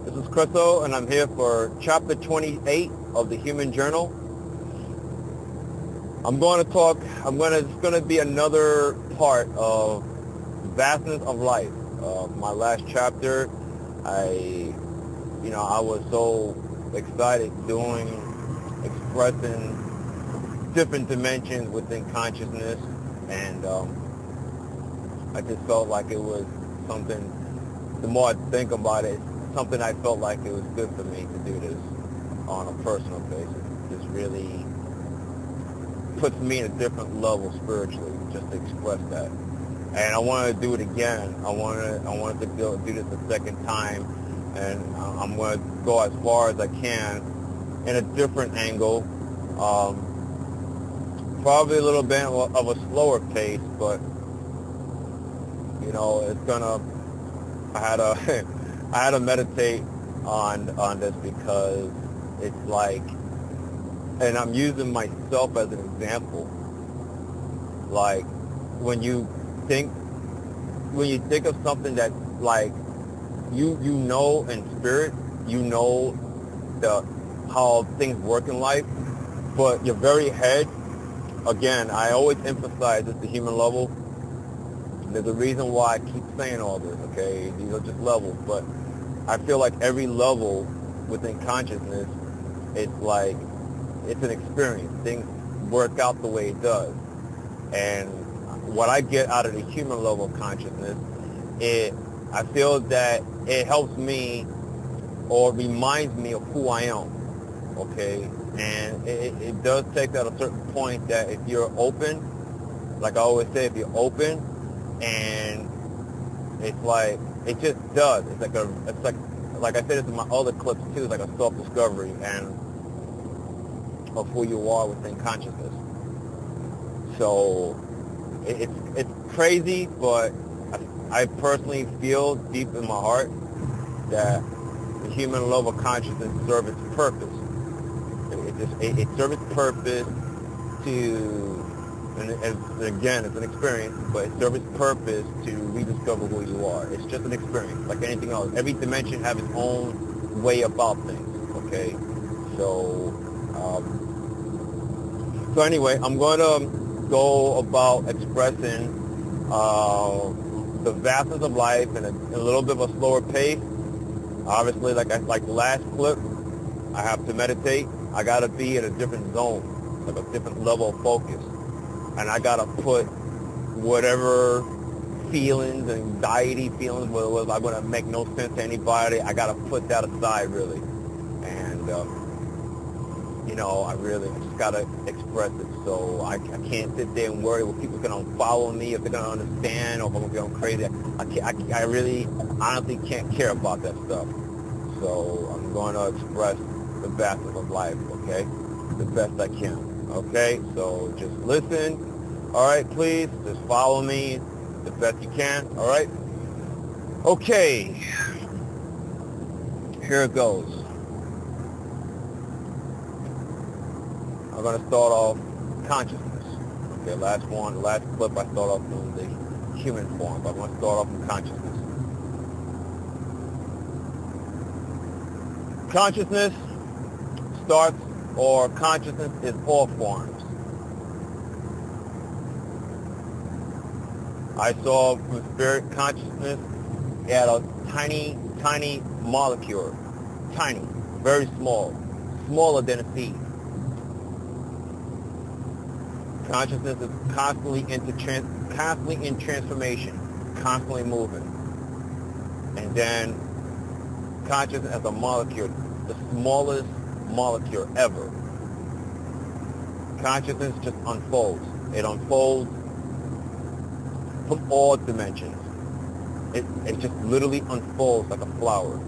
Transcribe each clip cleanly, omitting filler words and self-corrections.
This is Crystal, and I'm here for chapter 28 of the Human Journal. It's going to be another part of Vastness of Life. My last chapter, I was so excited expressing different dimensions within consciousness, and I just felt like it was something, the more I think about it, something I felt like it was good for me to do this on a personal basis. This really puts me in a different level spiritually, just to express that. And I wanted to do it again. I wanted to do this a second time, and I'm going to go as far as I can in a different angle. Probably a little bit of a slower pace, but it's gonna. I had to meditate on this because it's like, and I'm using myself as an example. Like when you think of something that like you know in spirit, how things work in life, but your very head. Again, I always emphasize it's the human level. There's a reason why I keep saying all this, okay? These are just levels, but I feel like every level within consciousness, it's an experience. Things work out the way it does. And what I get out of the human level of consciousness, I feel that it helps me or reminds me of who I am, okay? And it does take at a certain point that if you're open, like I always say, if you're open, and it's like, it just does. It's like I said this in my other clips too, it's like a self-discovery and of who you are within consciousness. So it's crazy, but I personally feel deep in my heart that the human level of consciousness serves its purpose. It serves its purpose to, and again, it's an experience, but it serves its purpose to rediscover who you are. It's just an experience, like anything else. Every dimension has its own way about things, okay? So anyway, I'm going to go about expressing the vastness of life in a little bit of a slower pace. Obviously, like the last clip, I have to meditate. I got to be in a different zone, like a different level of focus. And I got to put whatever feelings, anxiety feelings, whether it was I'm going to make no sense to anybody, I got to put that aside, really. And, I just got to express it. So I can't sit there and worry what people are going to follow me, if they're going to understand, or if I'm going to go crazy. I really honestly can't care about that stuff. So I'm going to express the vastness of life, okay, the best I can, okay? So just listen, all right, please, just follow me the best you can, all right? Okay, here it goes. I'm going to start off consciousness, okay, the last clip I start off doing the human form, but I'm going to start off with consciousness. Consciousness consciousness is all forms. I saw from spirit consciousness, it had a tiny, tiny molecule. Tiny, very small, smaller than a seed. Consciousness is constantly in transformation, constantly moving. And then consciousness as a molecule, the smallest molecule ever. Consciousness just unfolds. It unfolds from all dimensions. It just literally unfolds like a flower.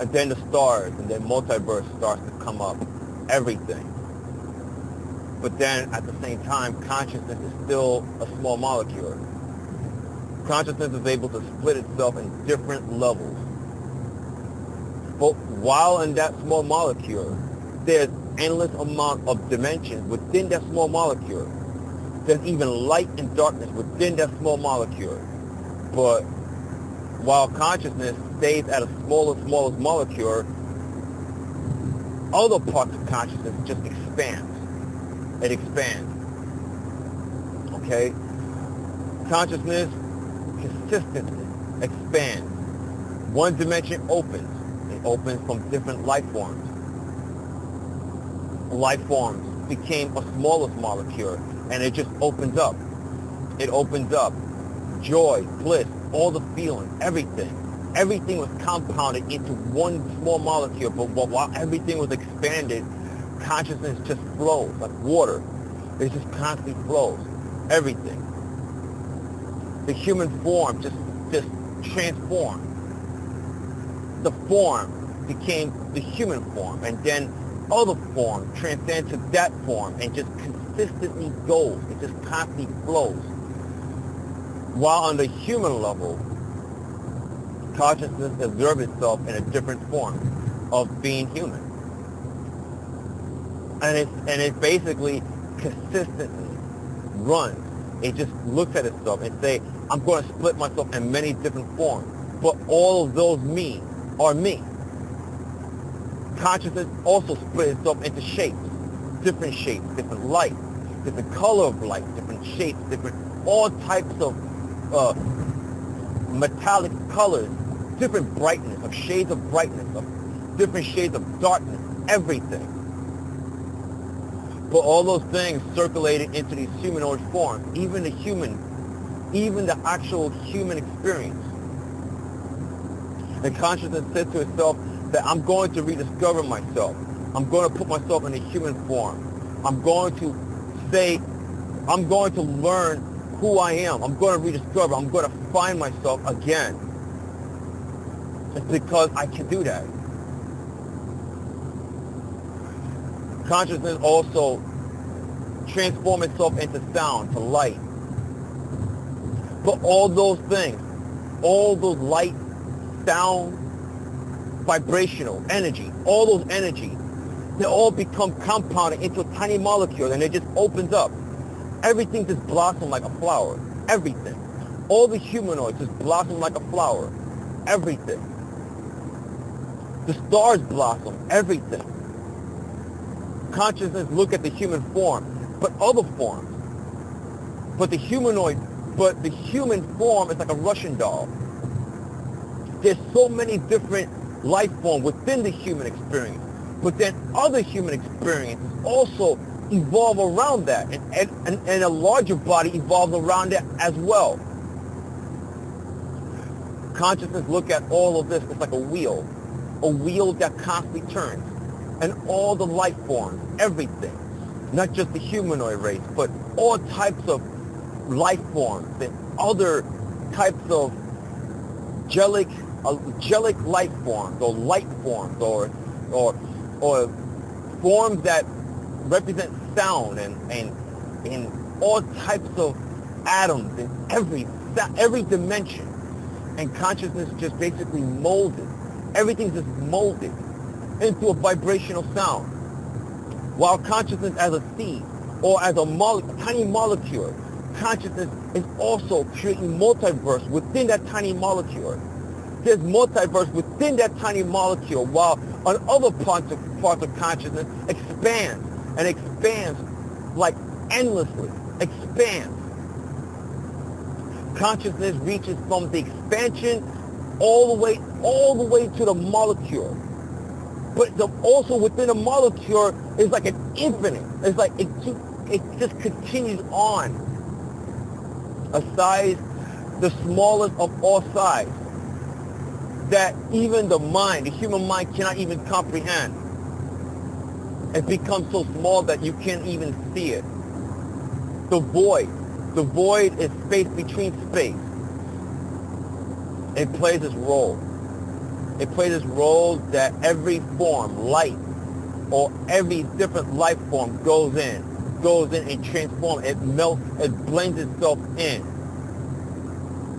And then the stars and then multiverse starts to come up. Everything. But then at the same time, consciousness is still a small molecule. Consciousness is able to split itself in different levels. But while in that small molecule, there's endless amount of dimensions within that small molecule. There's even light and darkness within that small molecule. But while consciousness stays at a smallest molecule, other parts of consciousness just expands. It expands. Okay? Consciousness consistently expands. One dimension opens. It opens from different life forms. Life forms became a smallest molecule, and it just opens up. It opens up. Joy, bliss, all the feelings, everything. Everything was compounded into one small molecule, but while everything was expanded, consciousness just flows like water. It just constantly flows. Everything. The human form just transformed. The form became the human form, and then other form transcends to that form and just consistently goes. It just constantly flows. While on the human level, consciousness observes itself in a different form of being human. And it basically consistently runs. It just looks at itself and say, I'm going to split myself in many different forms. But all of those me are me. Consciousness also split itself into shapes, different light, different color of light, different shapes, all types of metallic colors, different brightness, of shades of brightness, of different shades of darkness, everything. But all those things circulated into these humanoid forms, even the actual human experience. And consciousness said to itself that I'm going to rediscover myself. I'm going to put myself in a human form. I'm going to learn who I am. I'm going to rediscover. I'm going to find myself again. It's because I can do that. Consciousness also transforms itself into sound, to light. But all those things, all those light, sound, vibrational, energy, all those energy, they all become compounded into a tiny molecule, and it just opens up. Everything just blossoms like a flower. Everything. All the humanoids just blossom like a flower. Everything. The stars blossom. Everything. Consciousness look at the human form, but other forms. But the human form is like a Russian doll. There's so many different life forms within the human experience, but then other human experiences also evolve around that, and a larger body evolves around it as well. Consciousness look at all of this. It's like a wheel that constantly turns, and all the life forms, everything, not just the humanoid race, but all types of life forms and other types of angelic life forms, or light forms, or forms that represent sound, and all types of atoms in every dimension. And consciousness just basically molded. Everything's just molded into a vibrational sound. While consciousness as a seed, or as a tiny molecule, consciousness is also creating multiverse within that tiny molecule. There's multiverse within that tiny molecule, while on other parts of consciousness expands like endlessly, expands. Consciousness reaches from the expansion all the way to the molecule. But also within the molecule is like an infinite. It's like it just continues on. A size, the smallest of all size, that even the human mind cannot even comprehend. It becomes so small that you can't even see it. The void is space between space. It plays its role. It plays its role that every form, light, or every different life form goes in and transforms. It melts, it blends itself in.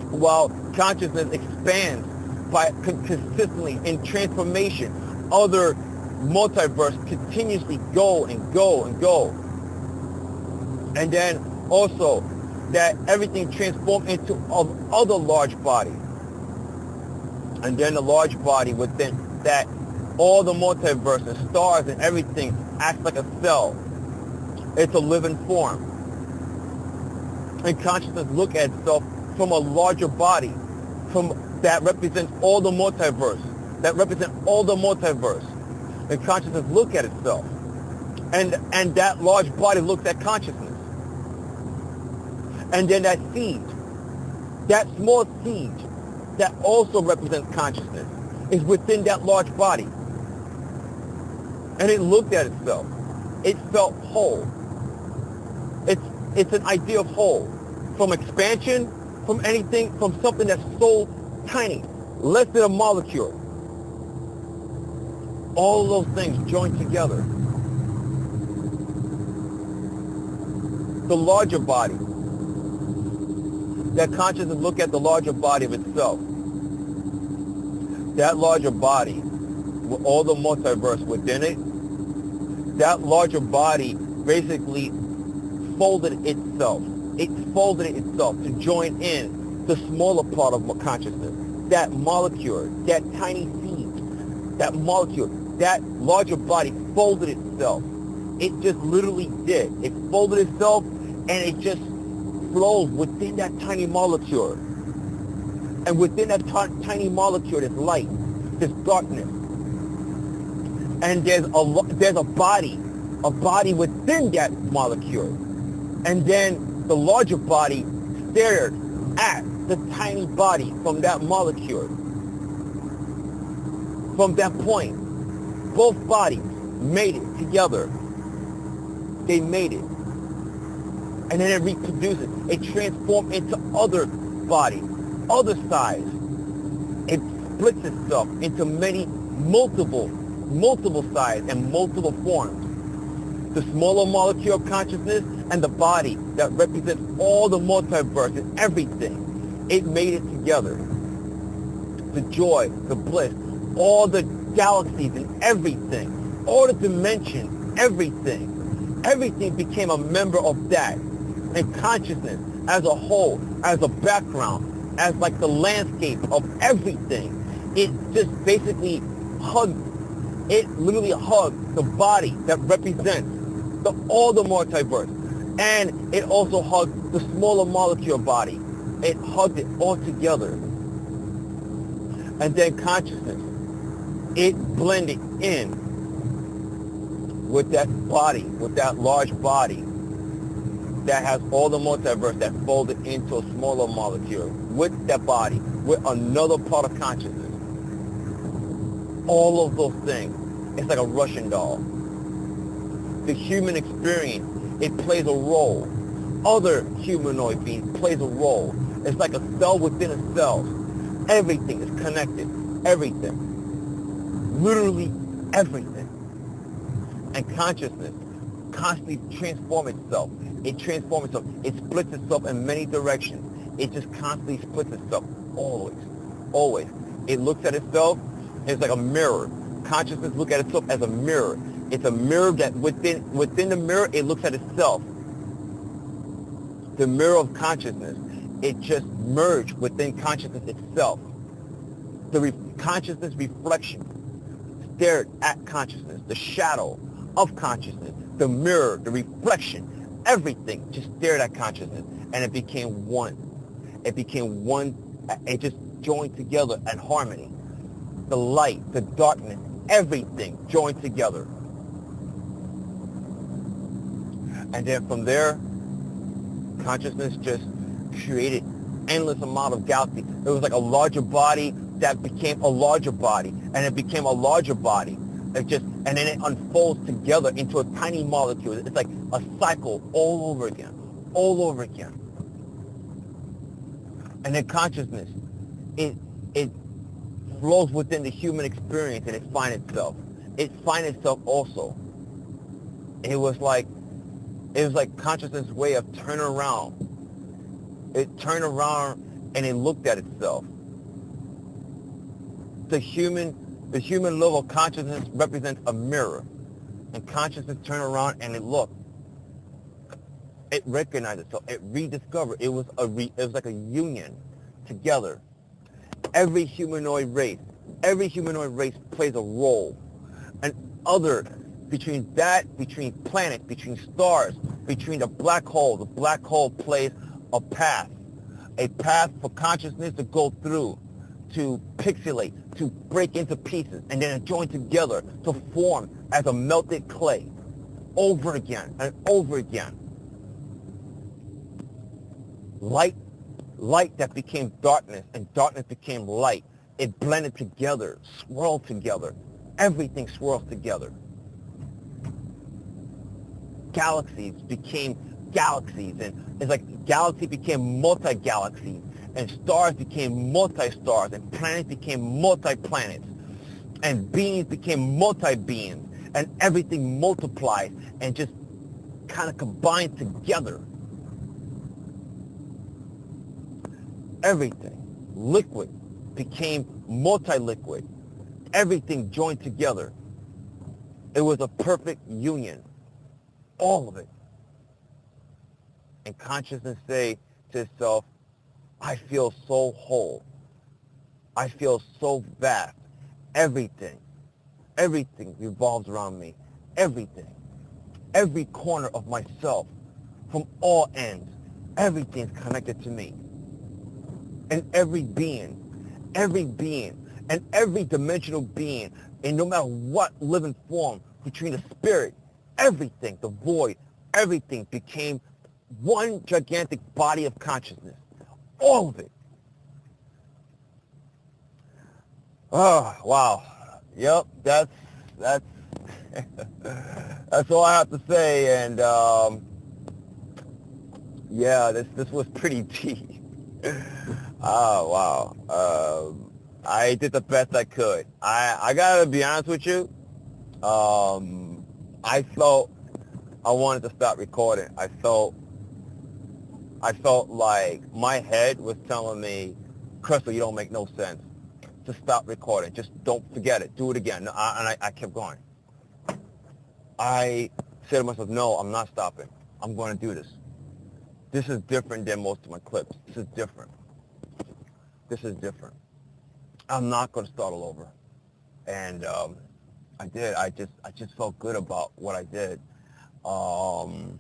While consciousness expands by consistently in transformation, other multiverse continuously go and go and go. And then also that everything transforms into other large bodies. And then the large body within that, all the multiverse and stars and everything acts like a cell. It's a living form. And consciousness look at itself from a larger body, from that represents all the multiverse, that represents all the multiverse. And consciousness look at itself. And that large body looks at consciousness. And then that seed, that small seed that also represents consciousness is within that large body. And it looked at itself. It felt whole. It's an idea of whole. From expansion, from anything, from something that's so tiny, less than a molecule. All those things joined together. The larger body. That consciousness look at the larger body of itself. That larger body, with all the multiverse within it, that larger body basically folded itself. It folded itself to join in the smaller part of consciousness. That molecule, that tiny seed, that molecule, that larger body folded itself. It just literally did. It folded itself and it just flows within that tiny molecule. And within that tiny molecule is light, there's darkness. And there's a body within that molecule. And then the larger body stared at the tiny body from that molecule. From that point, both bodies made it together. They made it. And then it reproduces. It transforms into other bodies, other sides. It splits itself into multiple sides and multiple forms. The smaller molecule of consciousness and the body that represents all the multiverse and everything. It made it together. The joy, the bliss, all the galaxies and everything, all the dimensions, everything. Everything became a member of that. And consciousness as a whole, as a background, as like the landscape of everything, it just basically hugged, it literally hugged the body that represents all the multiverse. And it also hugged the smaller molecule body. It hugged it all together. And then consciousness, it blended in with that body, with that large body that has all the multiverse that folded into a smaller molecule with that body, with another part of consciousness. All of those things. It's like a Russian doll. The human experience, it plays a role. Other humanoid beings plays a role. It's like a cell within a cell. Everything is connected. Everything. Literally everything. And consciousness constantly transforms itself. It transforms itself. It splits itself in many directions. It just constantly splits itself. Always. Always. It looks at itself. It's like a mirror. Consciousness looks at itself as a mirror. It's a mirror that within the mirror, it looks at itself. The mirror of consciousness, it just merged within consciousness itself. The consciousness reflection stared at consciousness. The shadow of consciousness, the mirror, the reflection, everything just stared at consciousness, and it became one. It became one. It just joined together in harmony. The light, the darkness, everything joined together. And then from there, consciousness just created endless amount of galaxies. It was like a larger body that became a larger body, and it became a larger body. And then it unfolds together into a tiny molecule. It's like a cycle all over again. And then consciousness, it flows within the human experience, and it finds itself. It finds itself also. It was like consciousness' way of turning around. It turned around and it looked at itself. The human level of consciousness represents a mirror, and consciousness turned around and it looked. It recognized itself. It rediscovered. It was like a union together. every humanoid race plays a role. And other, between that, between planets, between stars, between the black hole plays a path for consciousness to go through, to pixelate, to break into pieces, and then join together to form as a melted clay over again and over again. Light that became darkness, and darkness became light. It blended together, swirled together. Everything swirls together. Galaxies became galaxies, and it's like galaxy became multi-galaxies, and stars became multi-stars, and planets became multi-planets, and beings became multi-beings, and everything multiplied and just kind of combined together. Everything, liquid, became multi-liquid. Everything joined together. It was a perfect union. All of it. And consciousness say to itself, I feel so whole. I feel so vast. Everything revolves around me. Everything. Every corner of myself, from all ends, everything's connected to me. And every being, and every dimensional being, and no matter what living form, between the spirit, everything, the void, everything became one gigantic body of consciousness. All of it. Oh, wow. Yep, that's that's all I have to say. And yeah, this was pretty deep. Oh, wow. I did the best I could. I gotta be honest with you. I felt I wanted to stop recording. I felt like my head was telling me, Crystal, you don't make no sense. Just stop recording. Just don't forget it. Do it again. And I kept going. I said to myself, no, I'm not stopping. I'm going to do this. This is different than most of my clips. This is different. I'm not going to start all over. And I did. I just felt good about what I did. Wow,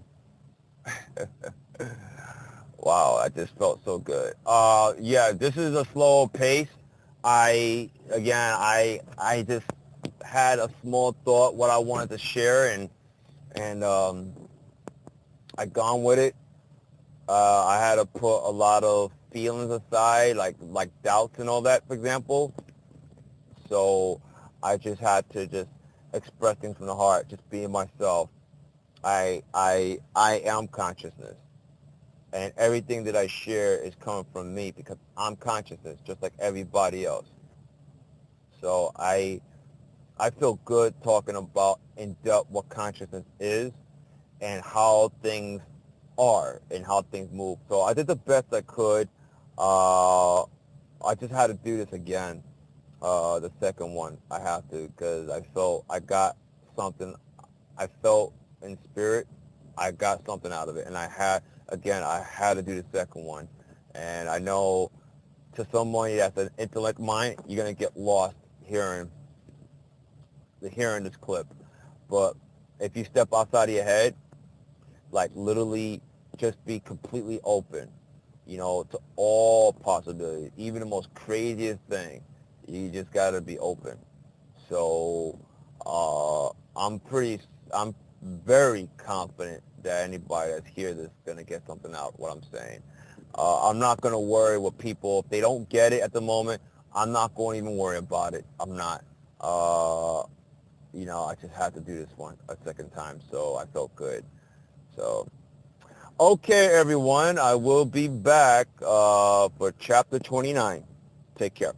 I just felt so good. Yeah, this is a slow pace. I just had a small thought what I wanted to share, and I gone with it. I had to put a lot of feelings aside, like doubts and all that, for example. So I just had to just express things from the heart, just being myself. I am consciousness, and everything that I share is coming from me because I'm consciousness, just like everybody else. So I feel good talking about in depth what consciousness is and how things are and how things move. So I did the best I could. I just had to do this again. The second one I have to, because I felt I got something. I felt in spirit I got something out of it, and I had to do the second one. And I know to someone that's an intellect mind, you're gonna get lost hearing this clip. But if you step outside of your head, like literally just be completely open, to all possibilities, even the most craziest thing. You just gotta be open. So I'm very confident that anybody that's here that's gonna get something out of what I'm saying. I'm not gonna worry what people, if they don't get it at the moment, I'm not going to even worry about it. I'm not. I just had to do this one a second time, so I felt good. So, okay, everyone, I will be back for chapter 29. Take care.